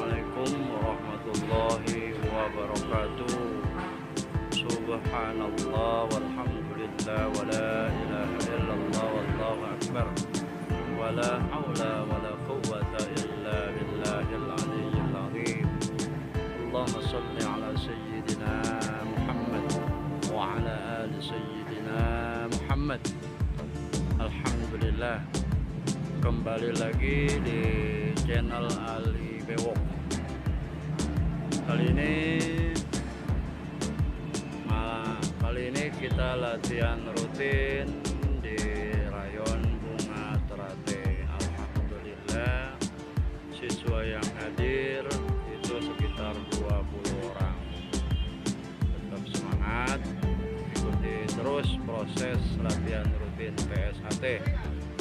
Assalamualaikum warahmatullahi wabarakatuh. Subhanallah walhamdulillah wa la ilaha illallah wallahu akbar. Wa la hawla wa la quwwata illa billahil aliyyil azim. Allahumma salli ala sayyidina Muhammad wa ala ali sayyidina Muhammad. Alhamdulillah, kembali lagi di channel Ali Bewok. Kali ini kita latihan rutin di rayon Bunga Teratai. Alhamdulillah, siswa yang hadir itu sekitar 20 orang. Tetap semangat, ikuti terus proses latihan rutin PSHT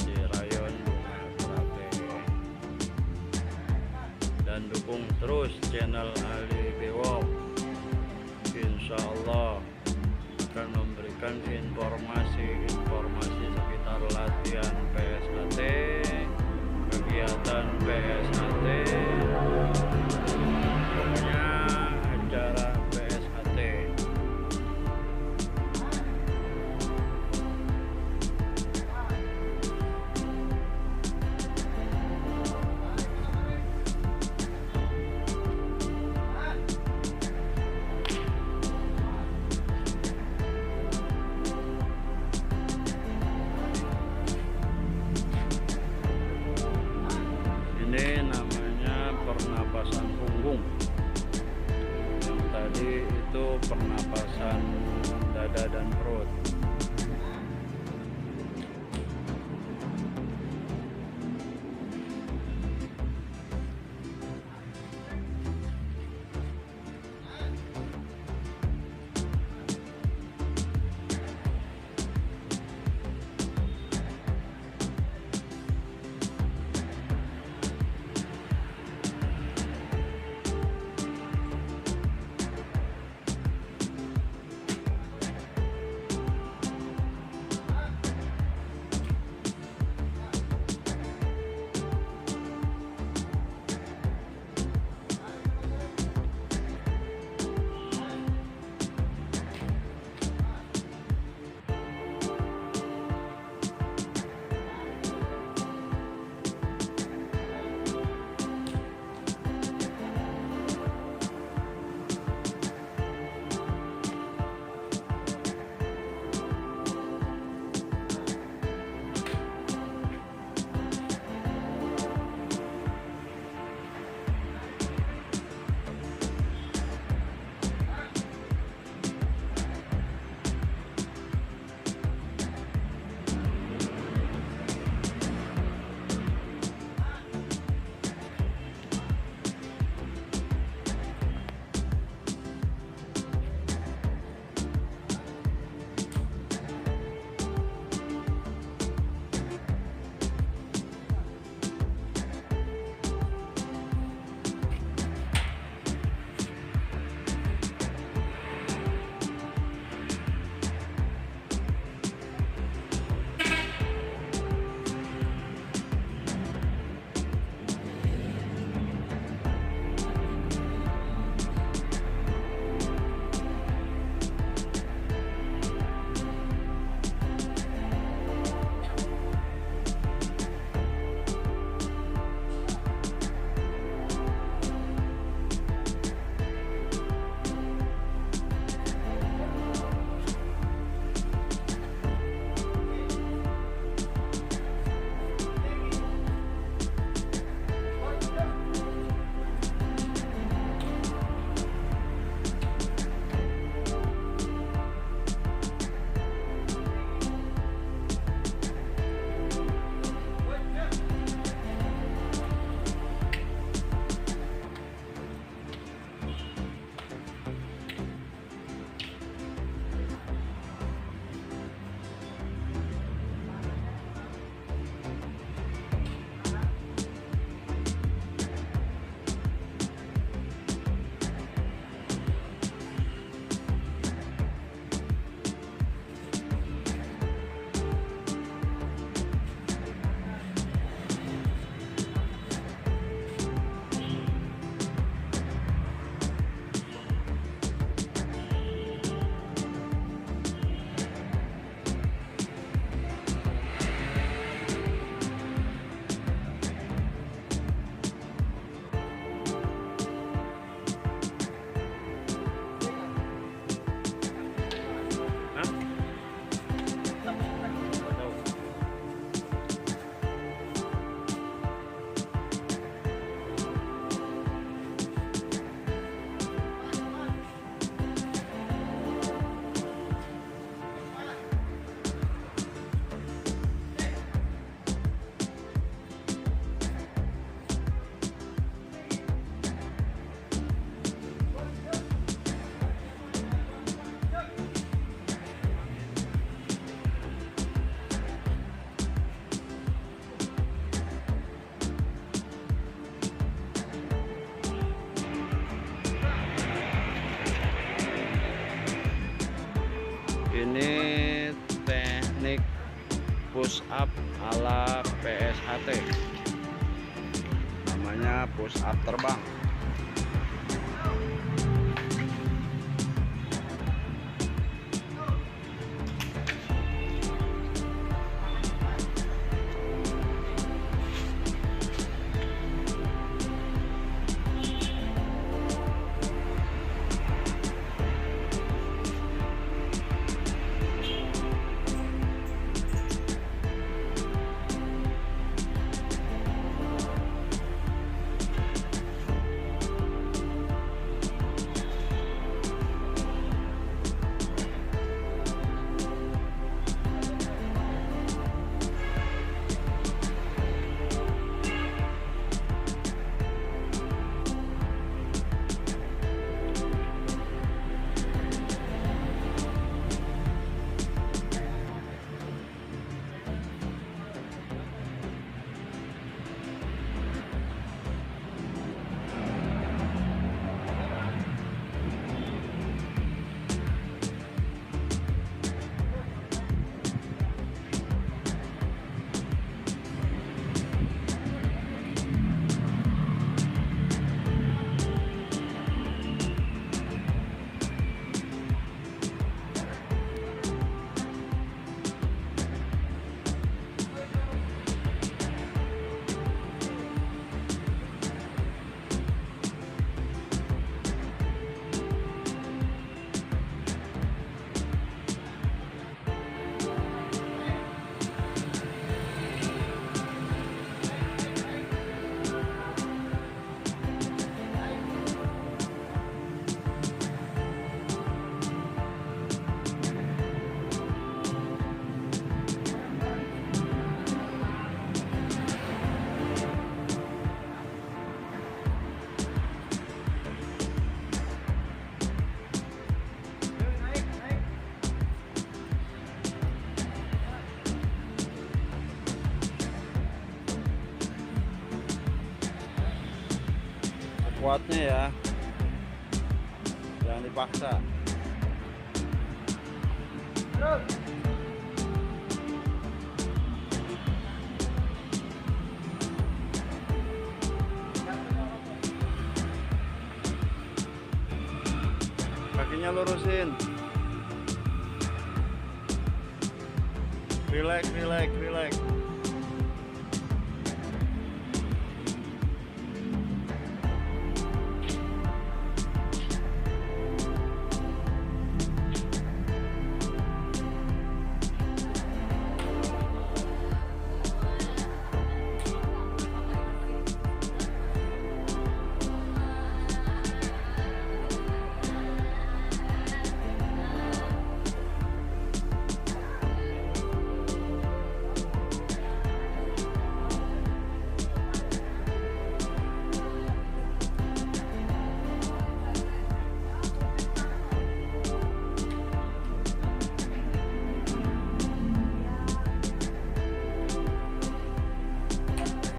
di rayon Bunga Teratai, dan dukung terus channel Ali Bewok. Insya Allah akan memberikan informasi sekitar latihan PSHT, kegiatan PSHT, pokoknya acara PSHT. Ini namanya pernapasan punggung. Yang tadi itu pernapasan dada dan perut. push up ala PSHT, namanya push up terbang. Kuatnya ya, jangan dipaksa. Kakinya lurusin. Relax, relax, relax.